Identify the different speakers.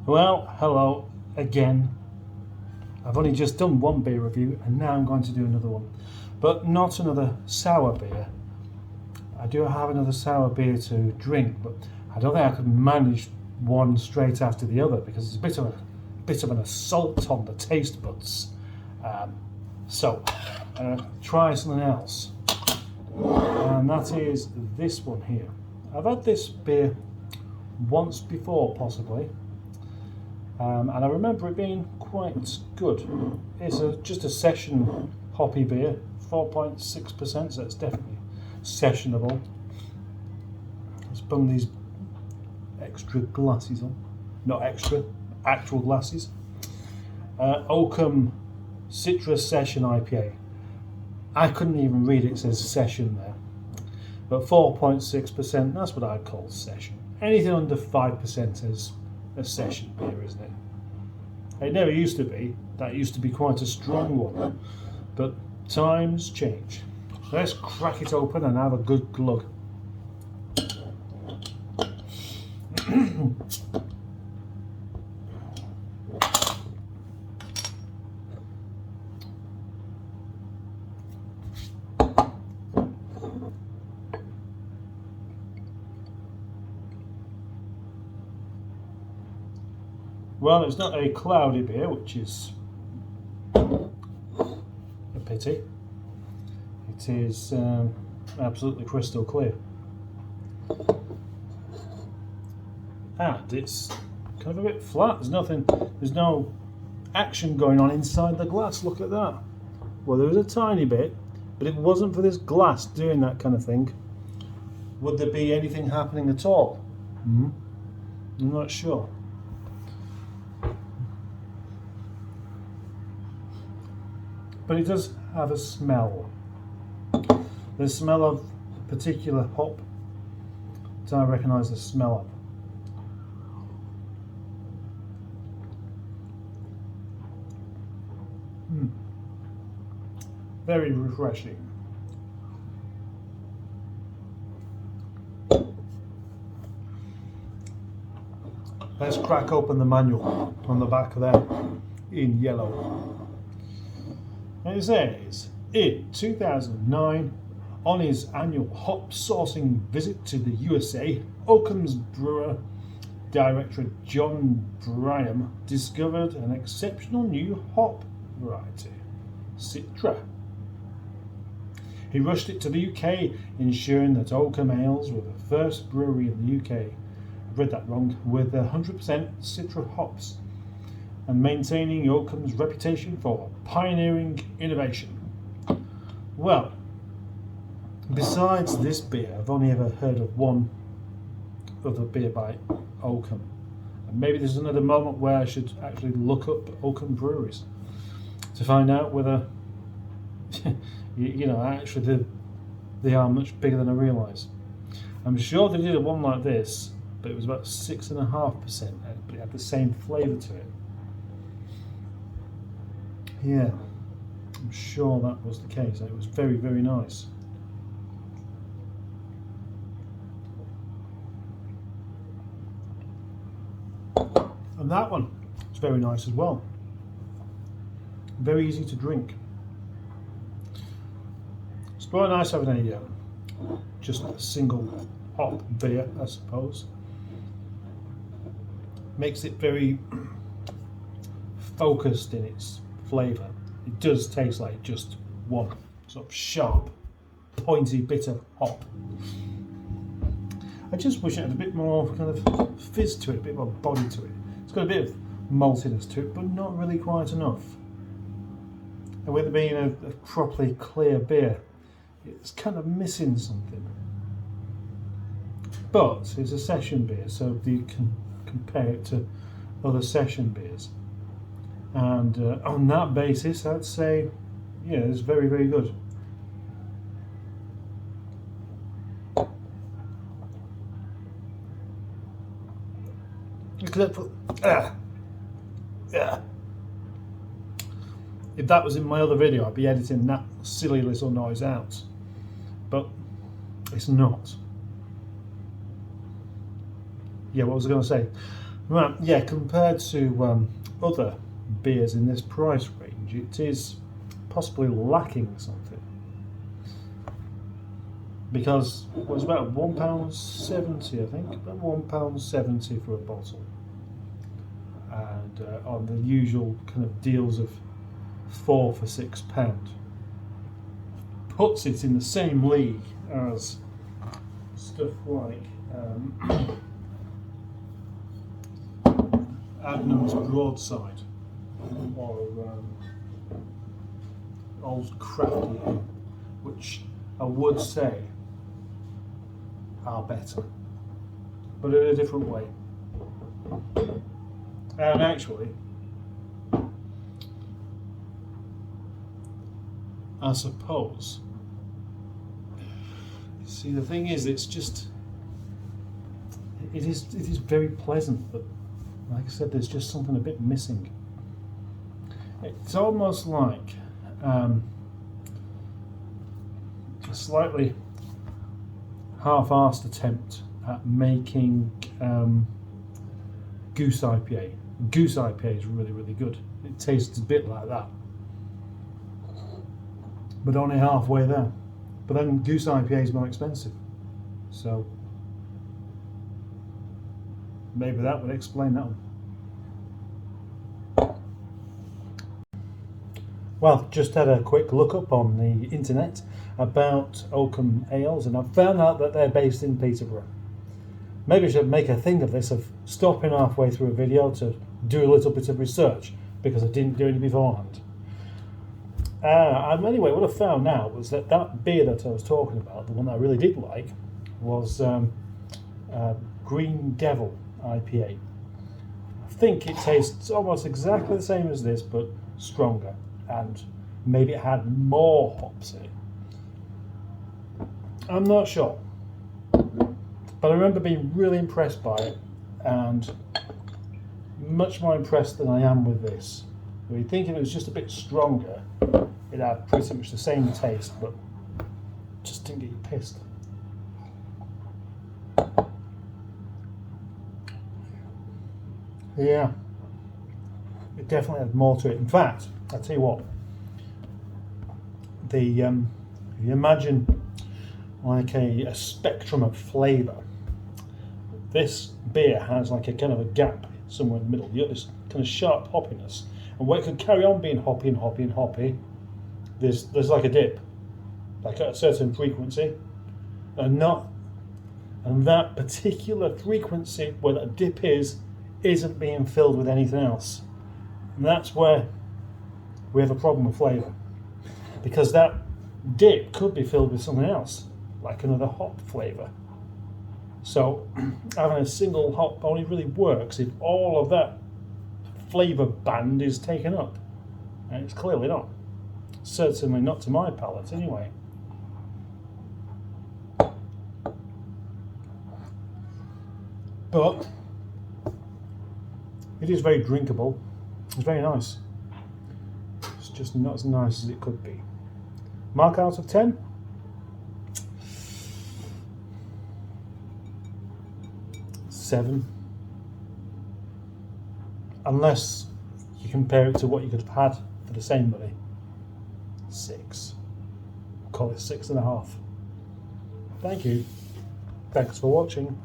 Speaker 1: Well, hello again. I've only just done one beer review and now I'm going to do another one. But not another sour beer. I do have another sour beer to drink, but I don't think I could manage one straight after the other because it's a bit of an assault on the taste buds. So, try something else. And that is this one here. I've had this beer once before, possibly. And I remember it being quite good. It's just a session hoppy beer, 4.6%, so it's definitely sessionable. Let's bung these extra glasses on. Not extra, actual glasses. Oakham Citra Session IPA. I couldn't even read it says session there. But 4.6%, that's what I'd call session. Anything under 5% is a session beer, isn't it? It never used to be. That used to be quite a strong one. But times change. Let's crack it open and have a good glug. Well, it's not a cloudy beer, which is a pity. It is absolutely crystal clear. And it's kind of a bit flat. There's no action going on inside the glass. Look at that. Well, there was a tiny bit, but if it wasn't for this glass doing that kind of thing, would there be anything happening at all? I'm not sure. But it does have a smell. The smell of a particular hop that I recognise the smell of. Very refreshing. Let's crack open the manual on the back of there in yellow. And it says, in 2009, on his annual hop sourcing visit to the USA, Oakham's brewer director John Bryam discovered an exceptional new hop variety, Citra. He rushed it to the UK, ensuring that Oakham Ales were the first brewery in the UK, I've read that wrong, with 100% Citra hops, and maintaining Oakham's reputation for pioneering innovation. Well, besides this beer, I've only ever heard of one other beer by Oakham. And maybe there's another moment where I should actually look up Oakham breweries to find out whether, actually they are much bigger than I realise. I'm sure they did one like this, but it was about 6.5%, but it had the same flavour to it. Yeah, I'm sure that was the case. It was very, very nice. And that one is very nice as well. Very easy to drink. It's quite nice having a just a single hop beer, I suppose. Makes it very focused in its flavour. It does taste like just one sort of sharp, pointy bit of hop. I just wish it had a bit more kind of fizz to it, a bit more body to it. It's got a bit of maltiness to it, but not really quite enough. And with it being a properly clear beer, it's kind of missing something. But it's a session beer, so you can compare it to other session beers. And on that basis, I'd say, yeah, it's very, very good. If that was in my other video, I'd be editing that silly little noise out. But it's not. Yeah, what was I going to say? Right, yeah, compared to other beers in this price range, it is possibly lacking something. Because it was about £1.70, I think, about £1.70 for a bottle. And on the usual kind of deals of 4 for £6, puts it in the same league as stuff like Adnam's Broadside or Old Crafty, which I would say are better, but in a different way. And actually, I suppose, see, the thing is, it's just, it is very pleasant, but like I said, there's just something a bit missing. It's almost like a slightly half-arsed attempt at making Goose IPA. Goose IPA is really, really good. It tastes a bit like that, but only halfway there. But then Goose IPA is more expensive, so maybe that would explain that one. Well, just had a quick look up on the internet about Oakham Ales, and I've found out that they're based in Peterborough. Maybe I should make a thing of this, of stopping halfway through a video to do a little bit of research, because I didn't do any beforehand. And anyway, what I found now was that beer that I was talking about, the one that I really did like, was Green Devil IPA. I think it tastes almost exactly the same as this, but stronger, and maybe it had more hops in it. I'm not sure, but I remember being really impressed by it, and much more impressed than I am with this. You'd think if it was just a bit stronger, it had pretty much the same taste, but just didn't get you pissed. Yeah, it definitely had more to it. In fact, I'll tell you what, if you imagine like a spectrum of flavour, this beer has like a kind of a gap somewhere in the middle. You got this kind of sharp hoppiness, and where it could carry on being hoppy and hoppy and hoppy, there's like a dip, like at a certain frequency, and that particular frequency where that dip isn't being filled with anything else. And that's where we have a problem with flavour, because that dip could be filled with something else, like another hop flavour. So having a single hop only really works if all of that flavour band is taken up, and it's clearly not. Certainly not to my palate, anyway. But it is very drinkable. It's very nice. It's just not as nice as it could be. Mark out of 10? 7. Unless you compare it to what you could have had for the same money. 6. I'll call it 6.5. Thank you. Thanks for watching.